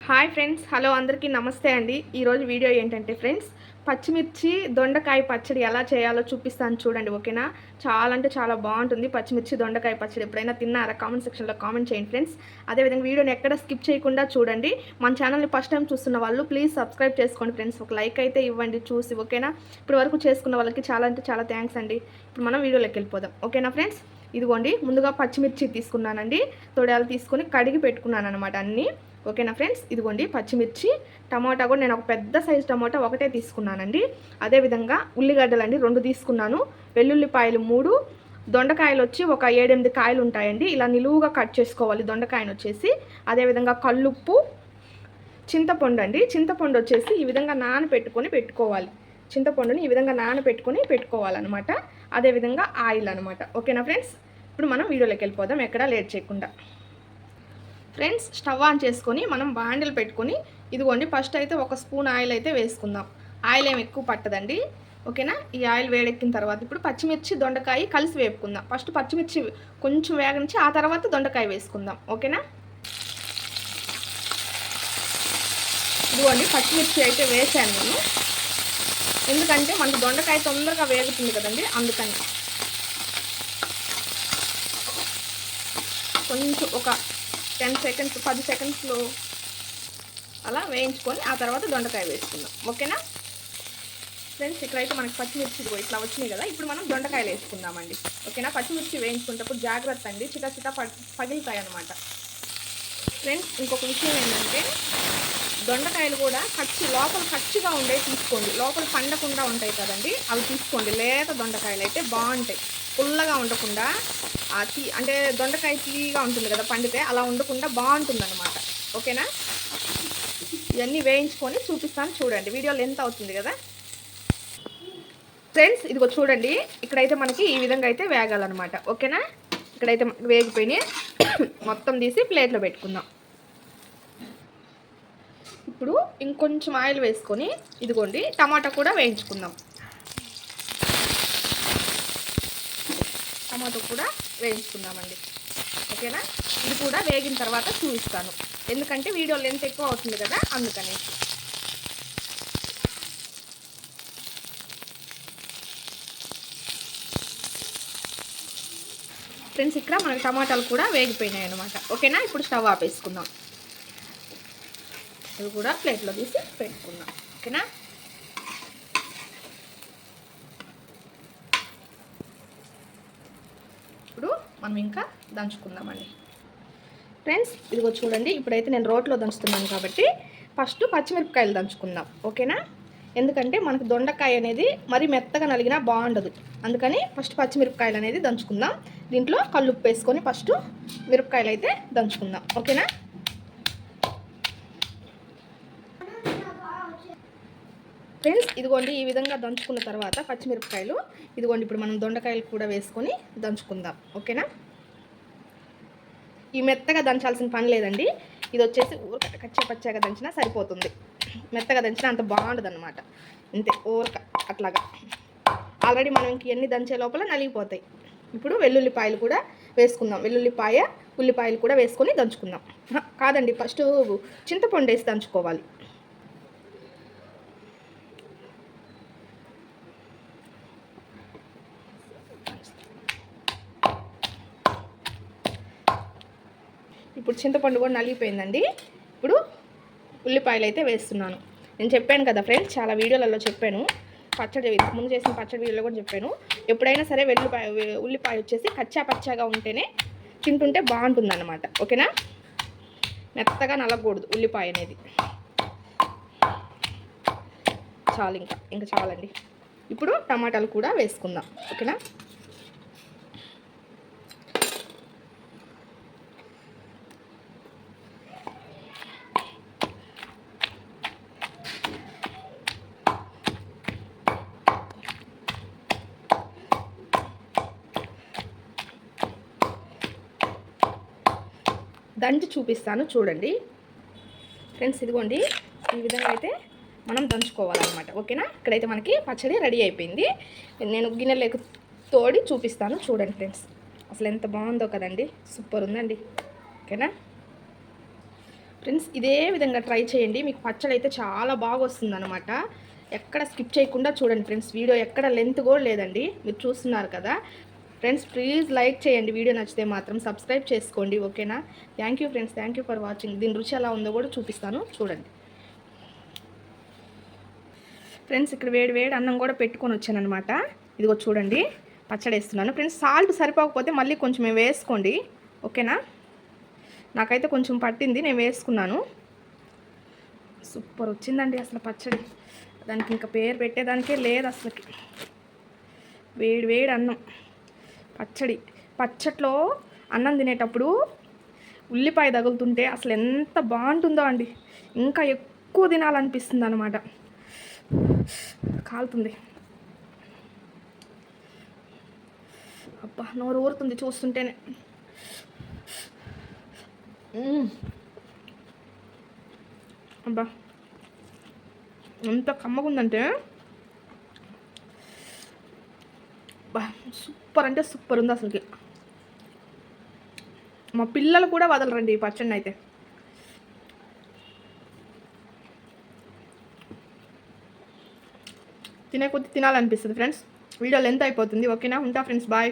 Hi friends, hello అందరికీ నమస్తే అండి. ఈరోజు వీడియో ఏంటంటే ఫ్రెండ్స్, పచ్చిమిర్చి దొండకాయ పచ్చడి ఎలా చేయాలో చూపిస్తాను చూడండి. ఓకేనా? చాలా అంటే చాలా బాగుంటుంది పచ్చిమిర్చి దొండకాయ పచ్చడి. ఎప్పుడైనా తిన్నారా? కామెంట్ సెక్షన్లో కామెంట్ చేయండి ఫ్రెండ్స్. అదేవిధంగా వీడియోని ఎక్కడ స్కిప్ చేయకుండా చూడండి. మన ఛానల్ని ఫస్ట్ టైం చూస్తున్న వాళ్ళు ప్లీజ్ సబ్స్క్రైబ్ చేసుకోండి ఫ్రెండ్స్. ఒక లైక్ అయితే ఇవ్వండి చూసి. ఓకేనా? ఇప్పుడు వరకు చేసుకున్న వాళ్ళకి చాలా అంటే చాలా థ్యాంక్స్ అండి. ఇప్పుడు మనం వీడియోలోకి వెళ్ళిపోదాం. ఓకేనా ఫ్రెండ్స్? ఇదిగోండి, ముందుగా పచ్చిమిర్చి తీసుకున్నానండి. తొడాలు తీసుకొని కడిగి పెట్టుకున్నాను అనమాట అన్నీ. ఓకేనా ఫ్రెండ్స్? ఇదిగోండి పచ్చిమిర్చి, టమాటా కూడా నేను ఒక పెద్ద సైజు టమాటా ఒకటే తీసుకున్నానండి. అదేవిధంగా ఉల్లిగడ్డలు అండి 2 తీసుకున్నాను, వెల్లుల్లిపాయలు 3, దొండకాయలు వచ్చి ఒక 7-8 కాయలు ఉంటాయండి. ఇలా నిలువుగా కట్ చేసుకోవాలి దొండకాయను వచ్చేసి. అదేవిధంగా కల్లుప్పు, చింతపండు అండి. చింతపండు వచ్చేసి ఈ విధంగా పెట్టుకోవాలి. చింతపండుని ఈ విధంగా పెట్టుకోవాలన్నమాట. అదేవిధంగా ఆయిల్ అనమాట. ఓకేనా ఫ్రెండ్స్? ఇప్పుడు మనం వీడియోలోకి వెళ్ళిపోదాం ఎక్కడా లేట్ చేయకుండా. ఫ్రెండ్స్, స్టవ్ ఆన్ చేసుకొని మనం బాండిల్ పెట్టుకొని, ఇదిగోండి ఫస్ట్ అయితే 1 స్పూన్ ఆయిల్ అయితే వేసుకుందాం. ఆయిల్ ఏమి ఎక్కువ పట్టదండి. ఓకేనా? ఈ ఆయిల్ వేడెక్కిన తర్వాత ఇప్పుడు పచ్చిమిర్చి దొండకాయ కలిసి వేపుకుందాం. ఫస్ట్ పచ్చిమిర్చి కొంచెం వేగనించి ఆ తర్వాత దొండకాయ వేసుకుందాం. ఓకేనా? ఇదిగోండి పచ్చిమిర్చి అయితే వేసాను నేను, ఎందుకంటే మనకు దొండకాయ తొందరగా వేగుతుంది కదండి, అందుకని. కొంచెం ఒక 10 సెకండ్స్లో అలా వేయించుకొని ఆ తర్వాత దొండకాయ వేసుకుందాం. ఓకేనా ఫ్రెండ్స్? ఇక్కడైతే మనకి పచ్చిమిర్చి ఇట్లా వచ్చినాయి కదా. ఇప్పుడు మనం దొండకాయలు వేసుకుందామండి. ఓకేనా? పచ్చిమిర్చి వేయించుకునేటప్పుడు జాగ్రత్త అండి, చిట పగిలితాయి అనమాట. ఫ్రెండ్స్, ఇంకొక విషయం ఏంటంటే, దొండకాయలు కూడా లోపల ఖర్చుగా ఉండేవి తీసుకోండి. లోపల పండకుండా ఉంటాయి కదండి, అవి తీసుకోండి. లేత దొండకాయలు అయితే బాగుంటాయి. పుల్లగా ఉండకుండా అంటే దొండకాయ తీగా ఉంటుంది కదా పండితే, అలా ఉండకుండా బాగుంటుంది అనమాట. ఓకేనా? ఇవన్నీ వేయించుకొని చూపిస్తాను చూడండి. వీడియో లెంత్ అవుతుంది కదా ఫ్రెండ్స్. ఇదిగో చూడండి, ఇక్కడైతే మనకి ఈ విధంగా అయితే వేగాలన్నమాట. ఓకేనా? ఇక్కడైతే వేగిపోయినాయి. మొత్తం తీసి ప్లేట్లో పెట్టుకుందాం. ఇప్పుడు ఇంకొంచెం ఆయిల్ వేసుకొని ఇదిగోండి టమాటా కూడా వేయించుకుందాం. టమాటో కూడా వేయించుకుందామండి. ఓకేనా? ఇది కూడా వేగిన తర్వాత చూపిస్తాను, ఎందుకంటే వీడియో లెంత్ ఎక్కువ అవుతుంది కదా, అందుకని. ఫ్రెండ్స్, ఇక్కడ మనకి టమాటాలు కూడా వేగిపోయినాయి అనమాట. ఓకేనా? ఇప్పుడు స్టవ్ ఆపేసుకుందాం. ఇది కూడా ప్లేట్లో తీసి పెట్టుకుందాం. ఓకేనా? ఇప్పుడు మనం ఇంకా దంచుకుందామండి. ఫ్రెండ్స్, ఇదిగో చూడండి, ఇప్పుడైతే నేను రోట్లో దంచుతున్నాను కాబట్టి ఫస్ట్ పచ్చిమిరపకాయలు దంచుకుందాం. ఓకేనా? ఎందుకంటే మనకు దొండకాయ అనేది మరి మెత్తగా నలిగినా బాగుండదు, అందుకని ఫస్ట్ పచ్చిమిరపకాయలు అనేది దంచుకుందాం. దీంట్లో కల్లుప్పు వేసుకొని ఫస్ట్ మిరపకాయలు అయితే దంచుకుందాం. ఓకేనా? ఫ్రెండ్స్, ఇదిగోండి ఈ విధంగా దంచుకున్న తర్వాత పచ్చిమిరపకాయలు, ఇదిగోండి ఇప్పుడు మనం దొండకాయలు కూడా వేసుకొని దంచుకుందాం. ఓకేనా? ఈ మెత్తగా దంచాల్సిన పని లేదండి. ఇది వచ్చేసి ఊరక కచ్చపచ్చగా దంచినా సరిపోతుంది. మెత్తగా దంచినా అంత బాగుండదు అనమాట. అంతే, ఊరక అట్లాగా. ఆల్రెడీ మనం ఇంక ఎన్ని దంచే లోపల నలిగిపోతాయి. ఇప్పుడు వెల్లుల్లిపాయలు కూడా వేసుకుందాం. ఉల్లిపాయలు కూడా వేసుకొని దంచుకుందాం. కాదండి, ఫస్ట్ చింతపండు వేసి దంచుకోవాలి. ఇప్పుడు చింతపండు కూడా నలిగిపోయిందండి. ఇప్పుడు ఉల్లిపాయలు అయితే వేస్తున్నాను. నేను చెప్పాను కదా ఫ్రెండ్స్, చాలా వీడియోలలో చెప్పాను, పచ్చడి ముందు చేసిన పచ్చడి వీడియోలో కూడా చెప్పాను. ఎప్పుడైనా సరే ఉల్లిపాయ వచ్చేసి పచ్చాగా ఉంటేనే తింటుంటే బాగుంటుంది అన్నమాట. ఓకేనా? మెత్తగా నలగకూడదు ఉల్లిపాయ అనేది. చాలు, ఇంకా చాలండి. ఇప్పుడు టమాటాలు కూడా వేసుకుందాం. ఓకేనా? దంచి చూపిస్తాను చూడండి ఫ్రెండ్స్. ఇదిగోండి ఈ విధంగా అయితే మనం దంచుకోవాలన్నమాట. ఓకేనా? ఇక్కడైతే మనకి పచ్చడి రెడీ అయిపోయింది. నేను గిన్నెలోకి తోడి చూపిస్తాను చూడండి ఫ్రెండ్స్. అసలు ఎంత బాగుందో కదండి, సూపర్ ఉందండి. ఓకేనా? ఫ్రెండ్స్ ఇదే విధంగా ట్రై చేయండి, మీకు పచ్చడి అయితే చాలా బాగా వస్తుంది అనమాట. ఎక్కడ స్కిప్ చేయకుండా చూడండి ఫ్రెండ్స్, వీడియో ఎక్కడ లెంత్ కూడా లేదండి, మీరు చూస్తున్నారు కదా ఫ్రెండ్స్. ప్లీజ్ లైక్ చేయండి, వీడియో నచ్చితే మాత్రం సబ్స్క్రైబ్ చేసుకోండి, ఓకేనా. Thank you friends, thank you for watching. దీని రుచి ఎలా ఉందో కూడా చూపిస్తాను చూడండి. ఫ్రెండ్స్ ఇక్కడ వేడి వేడి అన్నం కూడా పెట్టుకొని వచ్చాను అనమాట. ఇదిగో చూడండి, పచ్చడి వేస్తున్నాను ఫ్రెండ్స్. సాల్ట్ సరిపోకపోతే మళ్ళీ కొంచెం వేసుకోండి, ఓకేనా. నాకైతే కొంచెం పట్టింది, నేను వేసుకున్నాను. సూపర్ వచ్చిందండి అసలు పచ్చడి, దానికి ఇంకా పేరు పెట్టేదానికే లేదు అసలుకి. వేడి వేడి అన్నం పచ్చడి. పచ్చట్లో అన్నం తినేటప్పుడు ఉల్లిపాయ తగులుతుంటే అసలు ఎంత బాగుంటుందో అండి, ఇంకా ఎక్కువ తినాలనిపిస్తుంది అనమాట. కాలుతుంది, అబ్బా నోరు ఊరుతుంది చూస్తుంటేనే. అబ్బా ఎంత కమ్మగుందంటే, బా సూపర్ అంటే సూపర్ ఉంది అసలుకి. మా పిల్లలు కూడా వదలరండి ఈ పచ్చడిని అయితే. తినే కొద్ది తినాలనిపిస్తుంది ఫ్రెండ్స్. వీడియో లెంత్ అయిపోతుంది, ఓకేనా. ఉంటా ఫ్రెండ్స్, బాయ్.